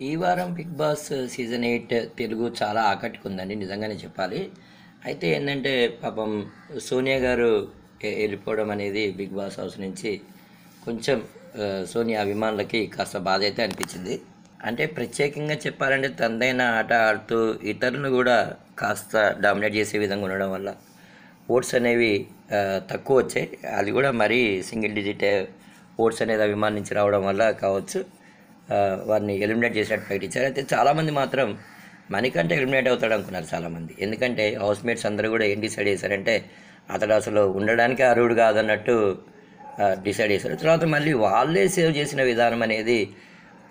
ఈ వారం big boss season 8 Telugu చాలా ఆకట్టుకుందండి, నిజంగానే చెప్పాలి. అయితే ఏంటంటే పాపం సోనియా గారు వెళ్ళిపోవడం అనేది బిగ్ బాస్ హౌస్ నుంచి కొంచెం సోనియా అభిమానులకి కాస్త బాధ అయితే అనిపించింది. అంటే ప్రత్యేకంగా చెప్పాలంటే తనదైన ఆట ఆడుతూ ఇతరులను కూడా కాస్త డామినేట్ చేసే విధంగా ఉండడం వల్ల ఓట్స్ అనేవి తక్కువ వచ్చాయి. అది కూడా మరీ సింగిల్ డిజిట్ ఓట్స్ అనేది అభిమానం నుంచి రావడం వల్ల కావచ్చు వారిని ఎలిమినేట్ చేసినట్టు ప్రకటించారు. అయితే చాలామంది మాత్రం మణికంఠ ఎలిమినేట్ అవుతాడు అనుకున్నారు చాలామంది. ఎందుకంటే హౌస్మేట్స్ అందరూ కూడా ఏం డిసైడ్ చేశారంటే అతడు అసలు ఉండడానికి అర్హుడు కాదన్నట్టు డిసైడ్ చేశారు. తర్వాత మళ్ళీ వాళ్ళే సేవ్ చేసిన విధానం అనేది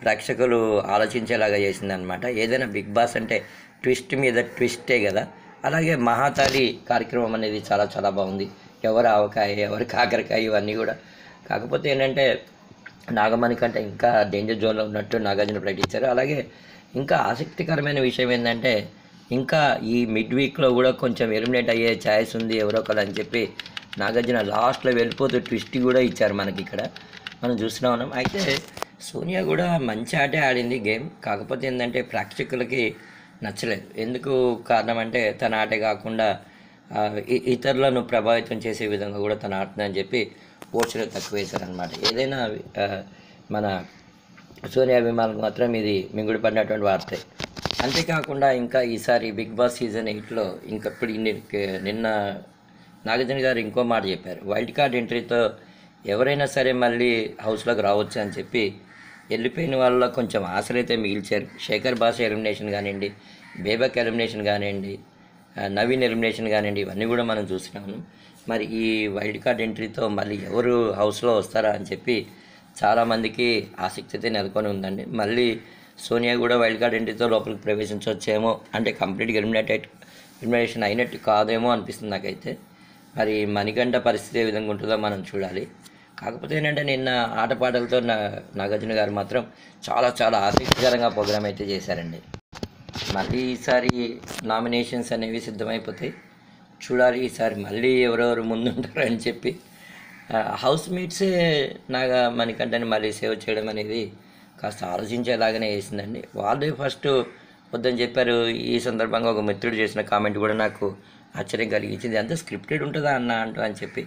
ప్రేక్షకులు ఆలోచించేలాగా చేసిందనమాట. ఏదైనా బిగ్ బాస్ అంటే ట్విస్ట్ మీద ట్విస్టే కదా. అలాగే మహాతాలి కార్యక్రమం అనేది చాలా చాలా బాగుంది. ఎవరు ఆవకాయ ఎవరు కాకరకాయ ఇవన్నీ కూడా. కాకపోతే ఏంటంటే నాగమణి కంటే ఇంకా డేంజర్ జోన్లో ఉన్నట్టు నాగార్జున ప్రకటించారు. అలాగే ఇంకా ఆసక్తికరమైన విషయం ఏంటంటే ఇంకా ఈ మిడ్ వీక్లో కూడా కొంచెం ఎలిమినేట్ అయ్యే ఛాయిస్ ఉంది ఎవరో ఒకరు అని చెప్పి నాగార్జున లాస్ట్లో వెళ్ళిపోతూ ట్విస్ట్ కూడా ఇచ్చారు మనకి. ఇక్కడ మనం చూస్తూనే ఉన్నాం. అయితే సోనియా కూడా మంచి ఆటే ఆడింది గేమ్. కాకపోతే ఏంటంటే ప్రేక్షకులకి నచ్చలేదు. ఎందుకు కారణం అంటే తన ఆటే కాకుండా ఇతరులను ప్రభావితం చేసే విధంగా కూడా తను ఆడుతుందని చెప్పి ఓట్స్లో తక్కువ వేశారనమాట. ఏదైనా మన సోనియా అభిమానులకు మాత్రం ఇది మింగుడు పడినటువంటి వార్తే. అంతేకాకుండా ఇంకా ఈసారి బిగ్ బాస్ సీజన్ 8లో ఇంకప్పుడు నిన్న నాగార్జున గారు ఇంకో మాట చెప్పారు. వైల్డ్ కార్డ్ ఎంట్రీతో ఎవరైనా సరే మళ్ళీ హౌస్లోకి రావచ్చు అని చెప్పి వెళ్ళిపోయిన వాళ్ళ కొంచెం ఆశలైతే మిగిల్చారు. శేఖర్ భాష ఎలిమినేషన్ కానివ్వండి, బేబక్ ఎలిమినేషన్ కానివ్వండి, నవీన్ ఎలిమినేషన్ కానివ్వండి, ఇవన్నీ కూడా మనం చూస్తున్నాము. మరి ఈ వైల్డ్ కార్డ్ ఎంట్రీతో మళ్ళీ ఎవరు హౌస్లో వస్తారా అని చెప్పి చాలామందికి ఆసక్తి అయితే నెలకొని ఉందండి. మళ్ళీ సోనియా కూడా వైల్డ్ కార్డ్ ఎంట్రీతో లోపలికి ప్రవేశించవచ్చేమో, అంటే కంప్లీట్గా ఎలిమినేషన్ అయినట్టు కాదేమో అనిపిస్తుంది నాకైతే. మరి మణికంఠ పరిస్థితి ఏ విధంగా ఉంటుందో మనం చూడాలి. కాకపోతే ఏంటంటే నిన్న ఆటపాటలతో నాగార్జున గారు మాత్రం చాలా చాలా ఆసక్తికరంగా ప్రోగ్రామ్ అయితే చేశారండి. మళ్ళీ ఈసారి నామినేషన్స్ అనేవి సిద్ధమైపోతాయి, చూడాలి ఈసారి మళ్ళీ ఎవరెవరు ముందుంటారు అని చెప్పి. హౌస్ మేట్సే మణికంఠని మళ్ళీ సేవ్ చేయడం అనేది కాస్త ఆలోచించేలాగానే వేసిందండి. వాళ్ళే ఫస్ట్ వద్దని చెప్పారు. ఈ సందర్భంగా ఒక మిత్రుడు చేసిన కామెంట్ కూడా నాకు ఆశ్చర్యం కలిగించింది. అంతా స్క్రిప్టెడ్ ఉంటుందా అంటూ అని చెప్పి.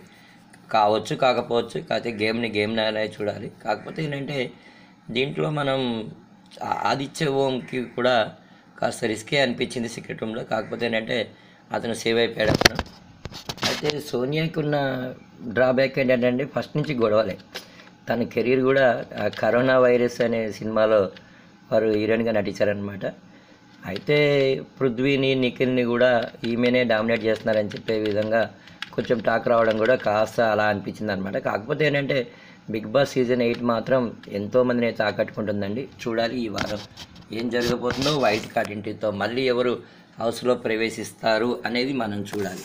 కావచ్చు కాకపోవచ్చు, కాకపోతే గేమ్ లాగానే చూడాలి. కాకపోతే ఏంటంటే దీంట్లో మనం ఆదిత్య ఓంకి కూడా కాస్త రిస్కే అనిపించింది సీక్రెట్ రూమ్లో. కాకపోతే ఏంటంటే అతను సేవ్ అయిపోయాడు అతను. అయితే సోనియాకి ఉన్న డ్రాబ్యాక్ ఏంటంటే ఫస్ట్ నుంచి గొడవలే. తన కెరీర్ కూడా కరోనా వైరస్ అనే సినిమాలో వారు హీరోయిన్గా నటించారనమాట. అయితే పృథ్వీని నిఖిల్ని కూడా ఈమెనే డామినేట్ చేస్తున్నారని చెప్పే విధంగా కొంచెం టాక్ రావడం కూడా కాస్త అలా అనిపించింది అనమాట. కాకపోతే ఏంటంటే బిగ్ బాస్ సీజన్ 8 మాత్రం ఎంతోమందిని అయితే ఆకట్టుకుంటుందండి. చూడాలి ఈ వారం ఏం జరగబోతుందో. వైల్డ్ కార్డ్ ఎంట్రీతో మళ్ళీ ఎవరు హౌస్లో ప్రవేశిస్తారు అనేది మనం చూడాలి.